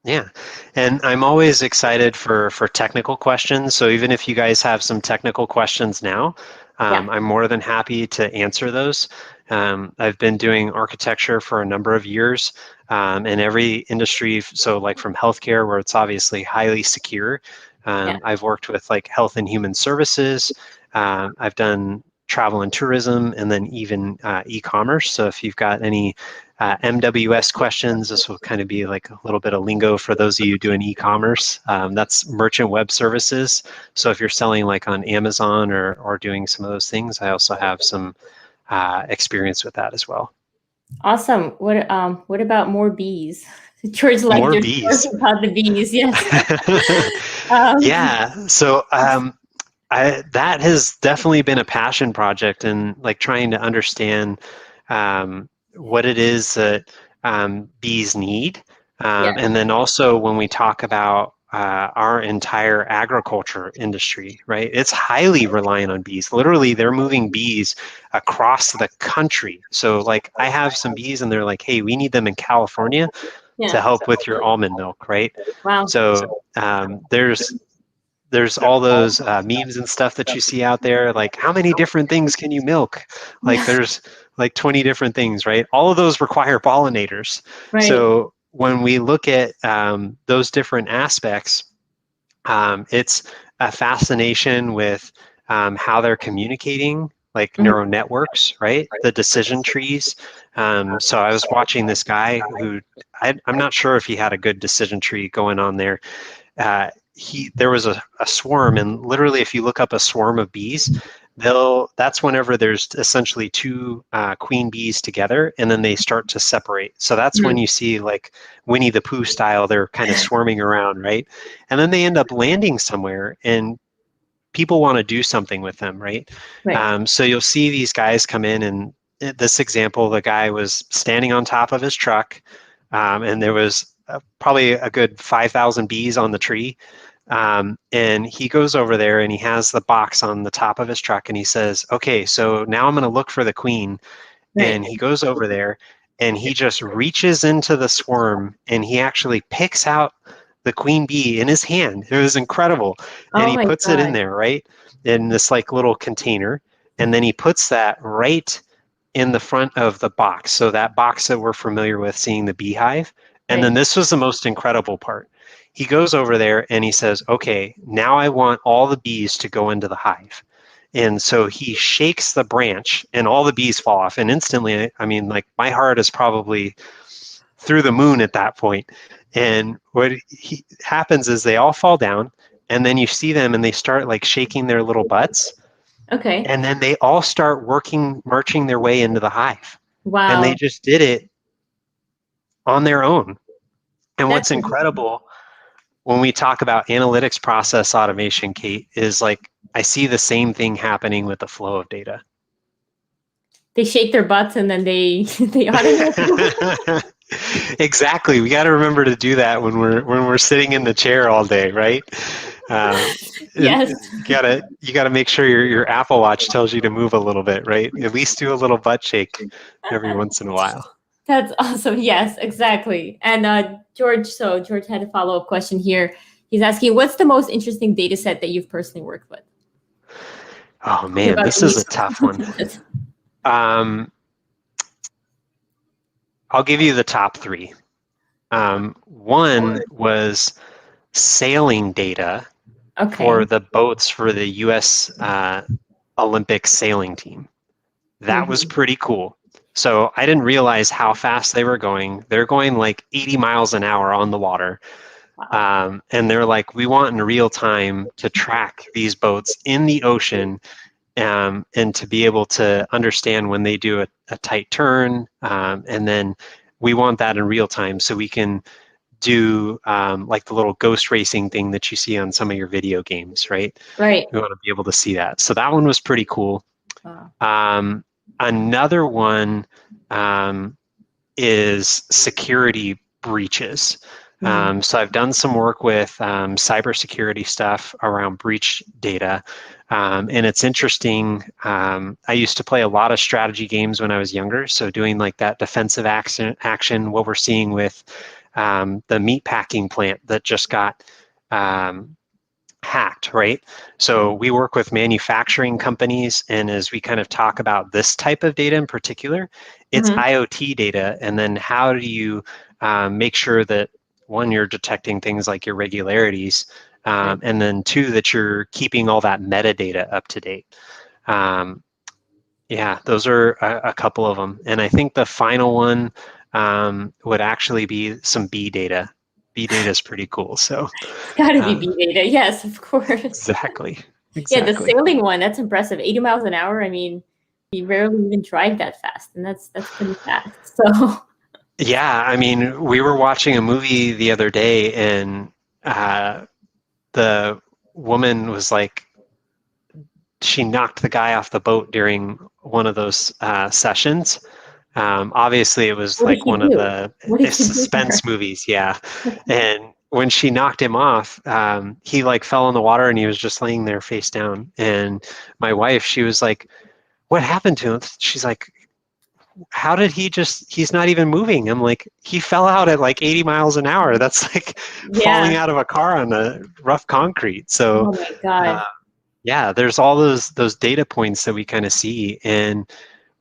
Yeah, and I'm always excited for technical questions. So even if you guys have some technical questions now, Yeah. I'm more than happy to answer those. I've been doing architecture for a number of years in every industry. So like from healthcare, where it's obviously highly secure. Yeah. I've worked with like health and human services. I've done travel and tourism, and then even e-commerce. So if you've got any MWS questions, this will kind of be like a little bit of lingo for those of you doing e-commerce. That's merchant web services. So if you're selling like on Amazon or doing some of those things, I also have some experience with that as well. Awesome. What about more bees? George liked More your story bees. about the bees. Yes. Um, Yeah. So that has definitely been a passion project, and like trying to understand what it is that bees need. yeah. And then also when we talk about our entire agriculture industry, right? It's highly reliant on bees. Literally, they're moving bees across the country. So like I have some bees and they're like, hey, we need them in California to Yeah. help with your almond milk, right? Wow. So there's all those memes and stuff that you see out there, like how many different things can you milk? Like Yeah. there's like 20 different things, right? All of those require pollinators. Right. So when we look at those different aspects, it's a fascination with how they're communicating, like Mhm. neural networks, right? The decision trees. So I was watching this guy who I'm not sure if he had a good decision tree going on there. There was a swarm, and literally if you look up a swarm of bees, that's whenever there's essentially two queen bees together and then they start to separate. So that's when Mhm. you see like Winnie the Pooh style, they're kind of swarming around, right? And then they end up landing somewhere and people want to do something with them, right? Right. So you'll see these guys come in, and this example, the guy was standing on top of his truck, and there was probably a good 5,000 bees on the tree. And he goes over there and he has the box on the top of his truck and he says, okay, so now I'm going to look for the queen. Right. And he goes over there and he just reaches into the swarm and he actually picks out the queen bee in his hand. It was incredible. And Oh he my puts it in God. there, right? In this like little container. And then he puts that right in the front of the box. So that box that we're familiar with seeing the beehive. And Right. then this was the most incredible part. He goes over there and he says, okay, now I want all the bees to go into the hive. And so he shakes the branch and all the bees fall off. And instantly, I mean, like my heart is probably through the moon at that point. And happens is they all fall down and then you see them and they start like shaking their little butts. Okay. And then they all start marching their way into the hive. And they Wow. just did it on their own. And That's what's incredible when we talk about analytics process automation, Kate, is like I see the same thing happening with the flow of data. they shake their butts and then they they automate. Exactly. We got to remember to do that when we're sitting in the chair all day, right? Um, Yes. you gotta make sure your Apple Watch tells you to move a little bit, right? At least do a little butt shake every once in a while. That's awesome. Yes, exactly. And George had a follow-up question here. He's asking, what's the most interesting data set that you've personally worked with? Oh Talking man, about this is these. a tough one. Um, I'll give you the top three. One was sailing data for Okay. the boats for the U.S. Olympic sailing team. That was Mhm. pretty cool. So I didn't realize how fast they were going. They're going like 80 miles an hour on the water. Wow. And they're like, we want in real time to track these boats in the ocean and to be able to understand when they do a tight turn. And then we want that in real time so we can do like the little ghost racing thing that you see on some of your video games, right? Right. We want to be able to see that. So that one was pretty cool. Wow. Um, Another one um, is security breaches. Mhm. So I've done some work with cybersecurity stuff around breach data. And it's interesting. I used to play a lot of strategy games when I was younger. So doing like that defensive action, what we're seeing with the meat packing plant that just got um, hacked, right? So we work with manufacturing companies, and as we kind of talk about this type of data in particular, it's Mm-hmm. IoT data, and then how do you make sure that one, you're detecting things like irregularities, Right. and then two, that you're keeping all that metadata up to date. Um, yeah, those are a couple of them, and I think the final one would actually be some B data. B data is pretty cool. So It's got to be uh, B data. Yes, of course. exactly, Yeah, the exactly. sailing one, that's impressive. 80 miles an hour. I mean, we rarely even drive that fast, and that's pretty fast. So, Yeah, I mean, we were watching a movie the other day, and uh, the woman was like, she knocked the guy off the boat during one of those sessions. Obviously, it was what did like he one of do? the What did he do to her? suspense movies, yeah. And when she knocked him off, he like fell in the water and he was just laying there face down. And my wife, she was like, "What happened to him?" She's like, how did he just, he's not even moving. I'm like, he fell out at like 80 miles an hour. That's like Yeah. falling out of a car on a rough concrete. So Oh my God. yeah, there's all those data points that we kind of see. And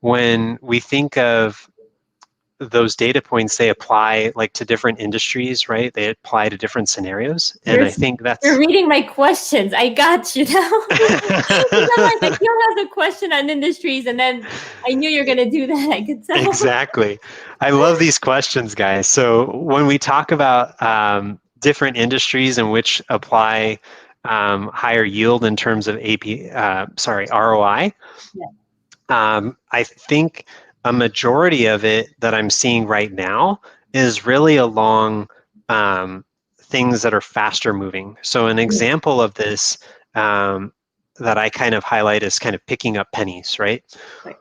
when we think of those data points, they apply like to different industries, right? They apply to different scenarios. And You're I think you're that's reading my questions. I got you now. Because I'm like, you'll have a question on industries, and then I knew you're gonna do that. I could tell. exactly. I love these questions, guys. So when we talk about different industries in which apply higher yield in terms of ROI, Yeah. I think a majority of it that I'm seeing right now is really along um, things that are faster moving. So an Mm. example of this um, that I kind of highlight is kind of picking up pennies, right? Right.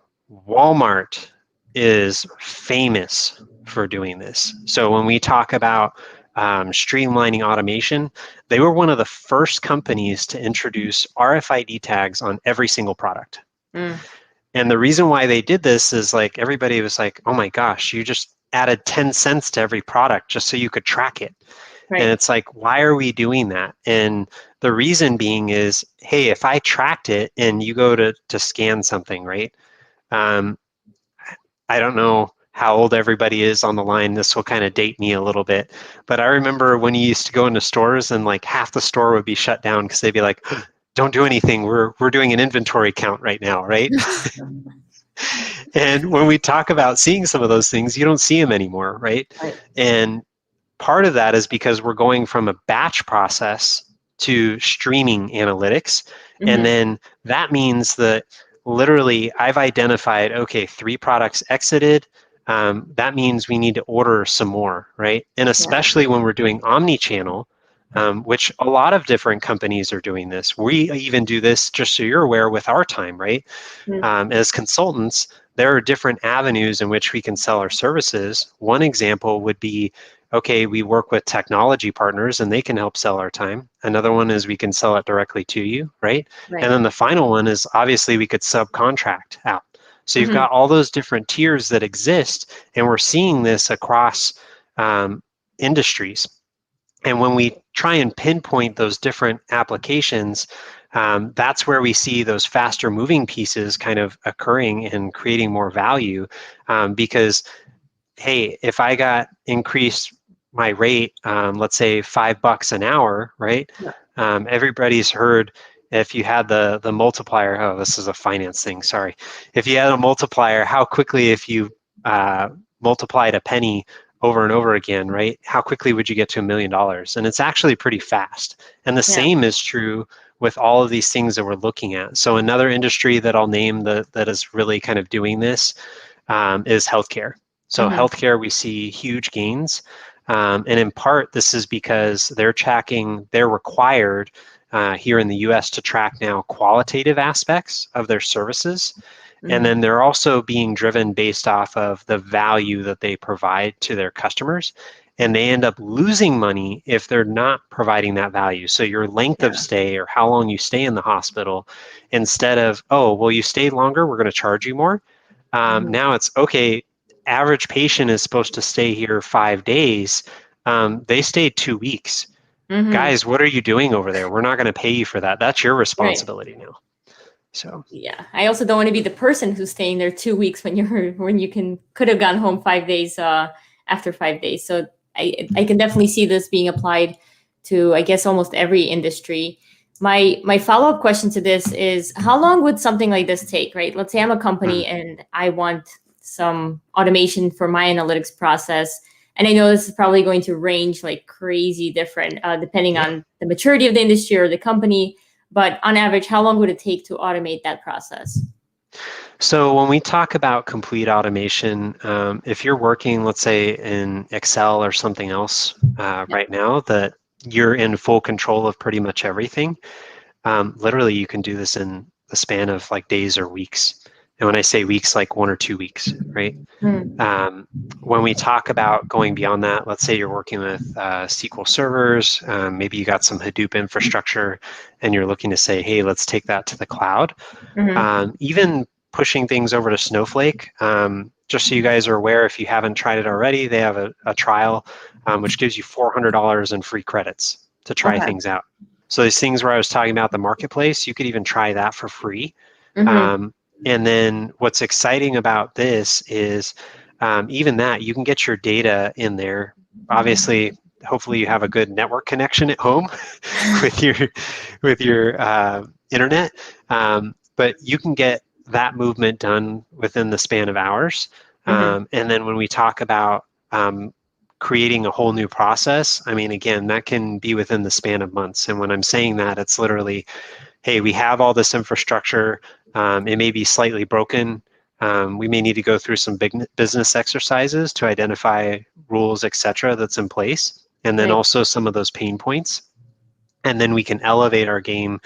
Walmart is famous for doing this. So when we talk about streamlining automation, they were one of the first companies to introduce RFID tags on every single product. Mm. And the reason why they did this is like everybody was like, oh my gosh, you just added 10 cents to every product just so you could track it. And Right. it's like, why are we doing that? And the reason being is, hey, if I tracked it and you go to scan something, right? Um, I don't know how old everybody is on the line. This will kind of date me a little bit. But I remember when you used to go into stores and like half the store would be shut down because they'd be like, don't do anything. We're doing an inventory count right now, right? And when we talk about seeing some of those things, you don't see them anymore, right? Right. And part of that is because we're going from a batch process to streaming analytics. And Mm-hmm. then that means that literally I've identified, okay, 3 products exited. That means we need to order some more, right? And Yeah. especially when we're doing omni-channel, which a lot of different companies are doing this. We even do this, just so you're aware, with our time, right? Mm. As consultants, there are different avenues in which we can sell our services. One example would be, okay, we work with technology partners and they can help sell our time. Another one is we can sell it directly to you, right? And Right. then the final one is obviously we could subcontract out. So you've Mm-hmm. got all those different tiers that exist, and we're seeing this across industries. And when we try and pinpoint those different applications, that's where we see those faster moving pieces kind of occurring and creating more value. Because, hey, if I got increased my rate, let's say $5 an hour, right? Yeah. Everybody's heard if you had the multiplier. Oh, this is a finance thing. Sorry. If you had a multiplier, how quickly, if you multiplied a penny over and over again, right? How quickly would you get to $1 million? And it's actually pretty fast. And the Yeah. same is true with all of these things that we're looking at. So another industry that I'll name that is really kind of doing this is healthcare. So Mm-hmm. healthcare, we see huge gains. And in part, this is because they're required here in the US to track now qualitative aspects of their services. And Mm-hmm. then they're also being driven based off of the value that they provide to their customers. And they end up losing money if they're not providing that value. So your length of Yeah. stay or how long you stay in the hospital, instead of, oh, well, you stayed longer, we're going to charge you more. Mm-hmm. Now it's okay. Average patient is supposed to stay here 5 days. They stayed 2 weeks. guys, what are you doing over there? We're not going to pay you for that. That's your Right. responsibility now. So Yeah. I also don't want to be the person who's staying there 2 weeks when you could have gone home 5 days after 5 days. So I can definitely see this being applied to, I guess, almost every industry. My follow-up question to this is, how long would something like this take, right? Let's say I'm a company mm, and I want some automation for my analytics process. And I know this is probably going to range like crazy different, depending yeah. on the maturity of the industry or the company. But on average, how long would it take to automate that process? So when we talk about complete automation, if you're working, let's say in Excel or something else Yep. right now, that you're in full control of pretty much everything, literally you can do this in the span of like days or weeks. And when I say weeks, like 1 or 2 weeks, right? Mm, Um, when we talk about going beyond that, let's say you're working with SQL servers, maybe you got some Hadoop infrastructure, and you're looking to say, hey, let's take that to the cloud. mm-hmm. Even pushing things over to Snowflake, just so you guys are aware, if you haven't tried it already, they have a trial which gives you $400 in free credits to try Okay. things out. So these things where I was talking about the marketplace, you could even try that for free. Mm-hmm. And then what's exciting about this is even that you can get your data in there. Obviously, hopefully you have a good network connection at home with your internet, but you can get that movement done within the span of hours. Mm-hmm. And then when we talk about creating a whole new process, I mean, again, that can be within the span of months. And when I'm saying that, it's literally, hey, we have all this infrastructure. It may be slightly broken. We may need to go through some big business exercises to identify rules, et cetera, that's in place, and then Right. also some of those pain points. And then we can elevate our game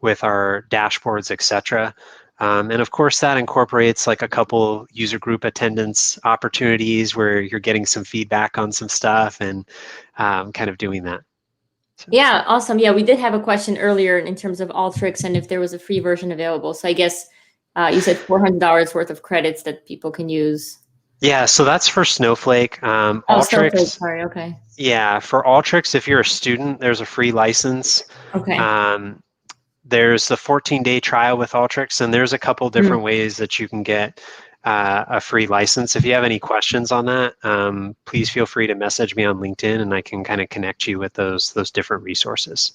with our dashboards, et cetera. And of course, that incorporates like a couple user group attendance opportunities where you're getting some feedback on some stuff and kind of doing that. So. Yeah, awesome. Yeah, we did have a question earlier in terms of Alteryx and if there was a free version available. So I guess you said $400 worth of credits that people can use. Yeah, so that's for Snowflake. Oh, Snowflake. Alteryx, Sorry. Okay. yeah, for Alteryx, if you're a student, there's a free license. Okay. Um, there's the 14-day trial with Alteryx, and there's a couple different Mm. ways that you can get a free license. If you have any questions on that, please feel free to message me on LinkedIn, and I can kind of connect you with those different resources.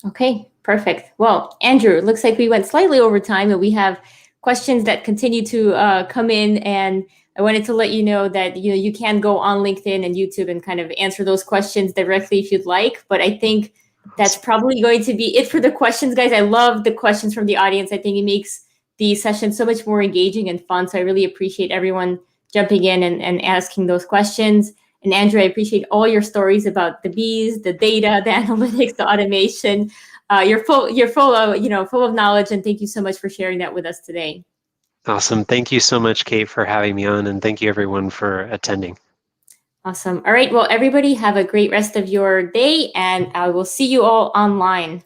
Okay, perfect. Well, Andrew, it looks like we went slightly over time, and we have questions that continue to come in. And I wanted to let you know that you can go on LinkedIn and YouTube and kind of answer those questions directly if you'd like. But I think that's Awesome. probably going to be it for the questions, guys. I love the questions from the audience. I think it makes the session so much more engaging and fun. So I really appreciate everyone jumping in and asking those questions. And Andrew, I appreciate all your stories about the bees, the data, the analytics, the automation. You're full of full of knowledge, and thank you so much for sharing that with us today. Awesome. Thank you so much, Kate, for having me on, and thank you everyone for attending. Awesome. All right. Well, everybody have a great rest of your day, and I will see you all online.